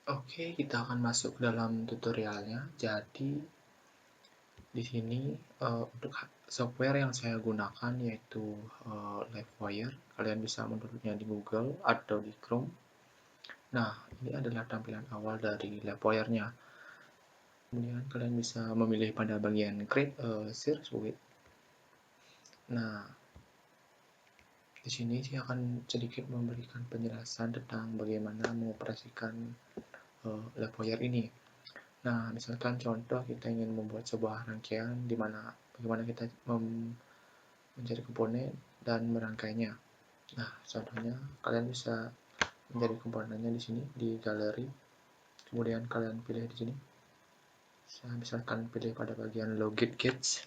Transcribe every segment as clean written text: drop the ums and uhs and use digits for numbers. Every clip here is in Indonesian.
Oke, kita akan masuk ke dalam tutorialnya. Jadi, di sini untuk software yang saya gunakan yaitu Livewire. Kalian bisa mendownloadnya di Google atau di Chrome. Nah, ini adalah tampilan awal dari Livewire-nya. Kemudian kalian bisa memilih pada bagian Create a Circuit. Nah, di sini saya akan sedikit memberikan penjelasan tentang bagaimana mengoperasikan Livewire ini. Nah, misalkan contoh kita ingin membuat sebuah rangkaian di mana bagaimana kita mencari komponen dan merangkainya. Nah, contohnya kalian bisa mencari komponennya di sini di galeri. Kemudian kalian pilih di sini. Saya misalkan pilih pada bagian logit gates.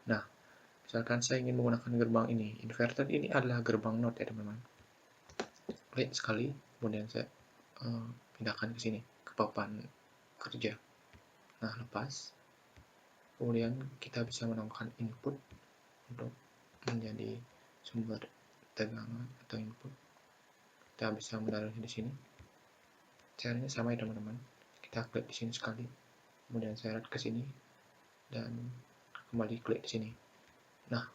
Nah, misalkan saya ingin menggunakan gerbang ini. Inverter ini adalah gerbang NOT ya, teman-teman. Klik sekali, kemudian saya pindahkan ke sini ke papan kerja. Nah, lepas. Kemudian kita bisa menambahkan input untuk menjadi sumber tegangan atau input. Kita bisa menaruhnya di sini. Caranya sama ya, teman-teman. Kita klik di sini sekali, kemudian seret ke sini dan kembali klik di sini. Nah,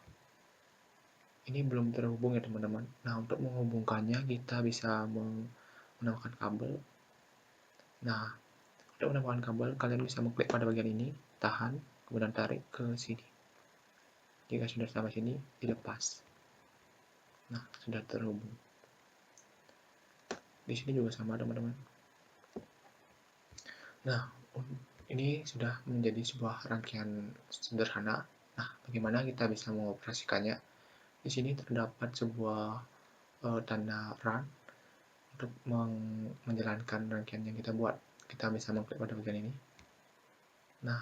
ini belum terhubung ya, teman-teman. Nah, untuk menghubungkannya kita bisa menambahkan kabel. Nah, untuk menambahkan kabel kalian bisa mengklik pada bagian ini, tahan, kemudian tarik ke sini. Jika sudah sampai sini, dilepas. Nah, sudah terhubung. Di sini juga sama, teman-teman. Nah, ini sudah menjadi sebuah rangkaian sederhana. Nah, bagaimana kita bisa mengoperasikannya? Di sini terdapat sebuah tanda run untuk menjalankan rangkaian yang kita buat. Kita bisa mengklik pada bagian ini. Nah,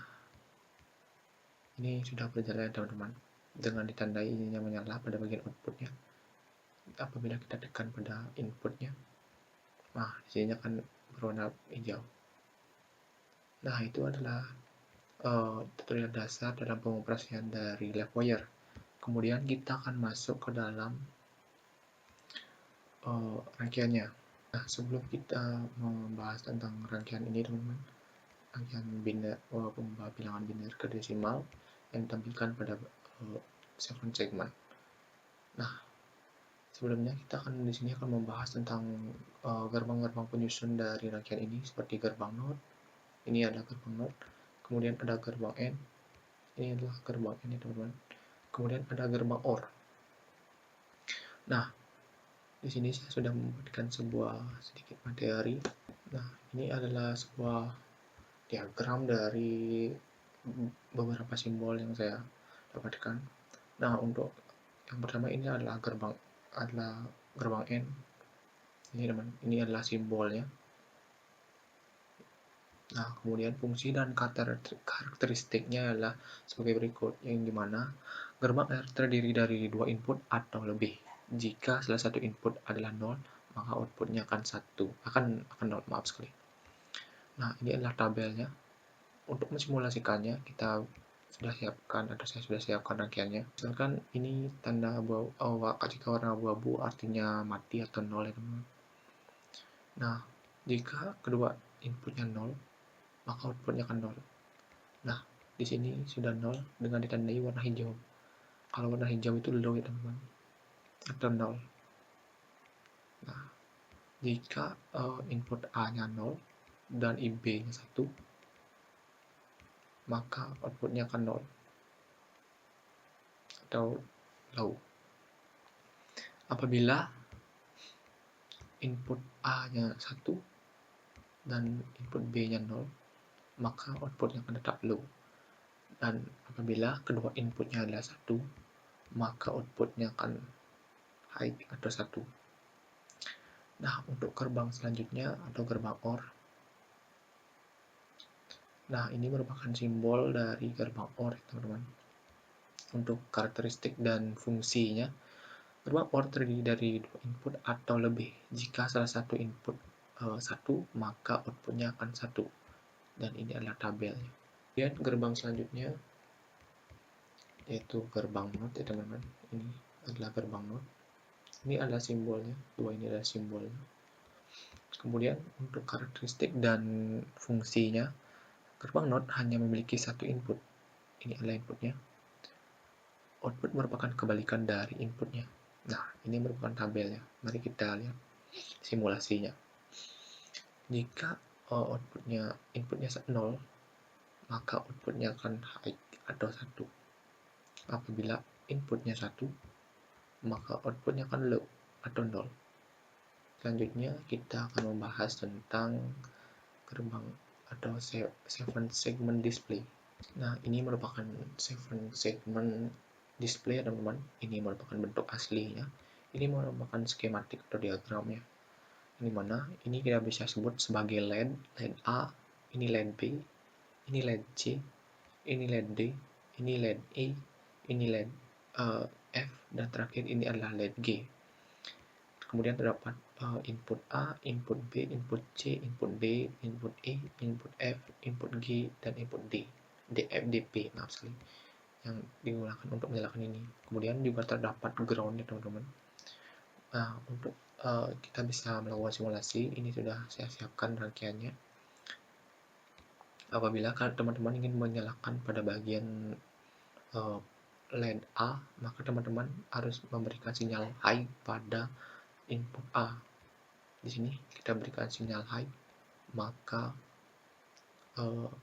ini sudah berjalan, teman-teman. Dengan ditandai ininya menyala pada bagian outputnya. Apabila kita tekan pada inputnya, nah, di sini akan berwarna hijau. Nah, itu adalah tutorial dasar dalam pengoperasian dari Livewire. Kemudian kita akan masuk ke dalam rangkaiannya. Nah, sebelum kita membahas tentang rangkaian ini, teman-teman, rangkaian biner, pengubah bilangan biner ke desimal yang ditampilkan pada 7 segment. Nah, sebelumnya kita akan di sini akan membahas tentang gerbang-gerbang penyusun dari rangkaian ini seperti gerbang NOT. Ini adalah gerbang NOT. Kemudian ada gerbang N. Ini adalah gerbang N, teman-teman. Kemudian ada gerbang OR. Nah, di sini saya sudah memberikan sebuah sedikit materi. Nah, ini adalah sebuah diagram dari beberapa simbol yang saya dapatkan. Nah, untuk yang pertama ini adalah gerbang N. Ini, teman, ini adalah simbolnya. Nah, kemudian fungsi dan karakteristiknya adalah sebagai berikut, yang dimana gerbang R terdiri dari 2 input atau lebih. Jika salah satu input adalah 0, maka outputnya akan 0, maaf sekali. Nah, ini adalah tabelnya. Untuk mensimulasikannya, kita sudah siapkan atau saya sudah siapkan rangkaiannya. Misalkan ini tanda jika warna abu-abu artinya mati atau 0 ya, teman. Nah, jika kedua inputnya 0, maka outputnya akan 0. Nah, di sini sudah 0 dengan ditandai warna hijau. Kalau warna hijau itu low ya, teman-teman, atau 0. Nah, jika input A-nya 0 dan IB-nya 1, maka outputnya akan 0 atau low. Apabila input A-nya 1 dan input B-nya 0, maka outputnya akan tetap low. Dan apabila kedua inputnya adalah 1, maka outputnya akan high atau 1. Nah, untuk gerbang selanjutnya atau gerbang OR. Nah, ini merupakan simbol dari gerbang OR, teman-teman. Untuk karakteristik dan fungsinya, gerbang OR terdiri dari 2 input atau lebih. Jika salah satu input 1, maka outputnya akan 1. Dan ini adalah tabelnya. Kemudian gerbang selanjutnya yaitu gerbang NOT ya, teman-teman. Ini adalah gerbang NOT. Ini adalah simbolnya, 2 ini adalah simbolnya. Kemudian untuk karakteristik dan fungsinya, gerbang NOT hanya memiliki satu input. Ini adalah inputnya. Output merupakan kebalikan dari inputnya. Nah, ini merupakan tabelnya. Mari kita lihat simulasinya. Jika inputnya 0, maka outputnya akan high atau 1. Apabila inputnya 1, maka outputnya akan low atau 0. Selanjutnya kita akan membahas tentang gerbang atau 7 segment display. Nah, ini merupakan 7 segment display, teman-teman. Ini merupakan bentuk aslinya. Ini merupakan skematik atau diagramnya. Di mana ini kita bisa sebut sebagai LED A, ini LED B, ini LED C, ini LED D, ini LED E, ini LED F, dan terakhir ini adalah LED G. Kemudian terdapat input A, input B, input C, input D, input E, input F, input G, dan input D. DP, maaf sekali, yang digunakan untuk menyalakan ini. Kemudian juga terdapat ground ya teman-teman. Nah, untuk kita bisa melakukan simulasi, ini sudah saya siapkan rangkaiannya. Apabila teman-teman ingin menyalakan pada bagian LED A, maka teman-teman harus memberikan sinyal high pada input A. Di sini kita berikan sinyal high, maka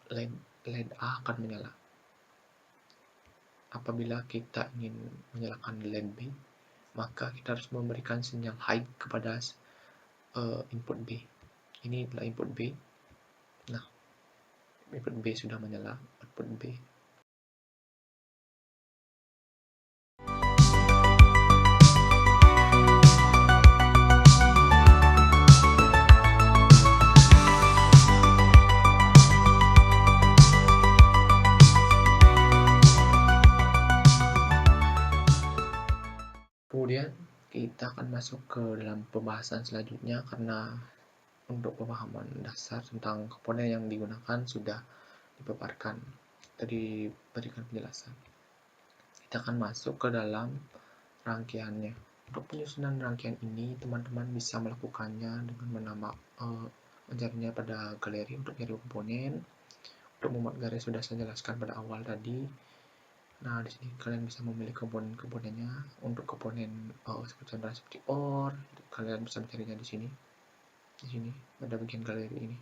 LED A akan menyala. Apabila kita ingin menyalakan LED B, maka kita harus memberikan sinyal high kepada input B. Ini adalah input B. Nah, input B sudah menyala, output B. Kemudian kita akan masuk ke dalam pembahasan selanjutnya, karena untuk pemahaman dasar tentang komponen yang digunakan sudah dipaparkan, diberikan penjelasan. Kita akan masuk ke dalam rangkaiannya. Untuk penyusunan rangkaian ini, teman-teman bisa melakukannya dengan mencarinya pada galeri untuk cari komponen. Untuk membuat garis sudah saya jelaskan pada awal tadi. Nah, di sini kalian bisa memilih komponen-komponennya. Untuk komponen seperti OR, kalian bisa mencarinya di sini. Di sini pada bagian galeri ini.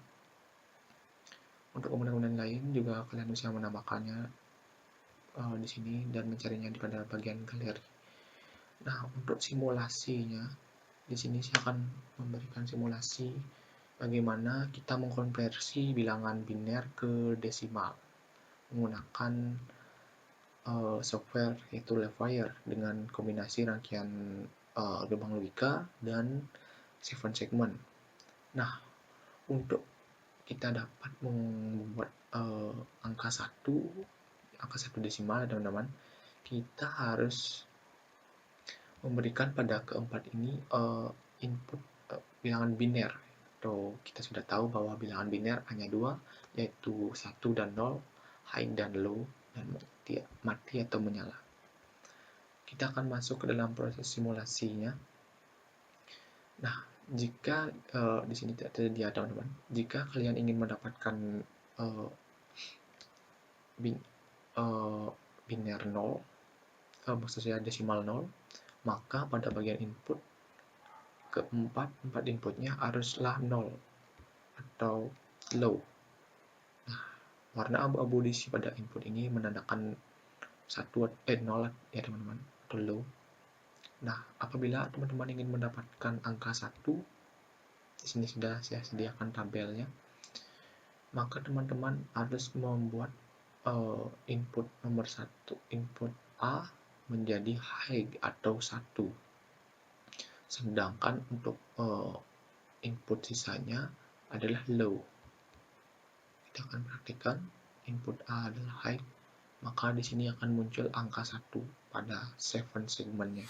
Untuk komponen-komponen lain juga kalian bisa menambahkannya di sini dan mencarinya di pada bagian galeri. Nah, untuk simulasinya, di sini saya akan memberikan simulasi bagaimana kita mengkonversi bilangan biner ke desimal menggunakan software yaitu Livewire dengan kombinasi rangkaian gerbang logika dan 7 segment. Nah, untuk kita dapat membuat angka 1 desimal, teman-teman, kita harus memberikan pada keempat ini input bilangan biner. Atau kita sudah tahu bahwa bilangan biner hanya 2, yaitu 1 dan 0, high dan low, dan mati atau menyala. Kita akan masuk ke dalam proses simulasinya. Nah, jika di sini tidak tersedia, teman-teman, jika kalian ingin mendapatkan biner 0, maksud saya desimal 0, maka pada bagian input keempat inputnya haruslah 0 atau low. Nah, warna abu-abu di pada input ini menandakan 0 ya teman-teman, atau low. Nah, apabila teman-teman ingin mendapatkan angka 1, di sini sudah saya sediakan tabelnya, maka teman-teman harus membuat input nomor 1, input A menjadi high atau 1. Sedangkan untuk input sisanya adalah low. Kita akan praktikkan input A adalah high, maka di sini akan muncul angka 1 pada 7 segmentnya.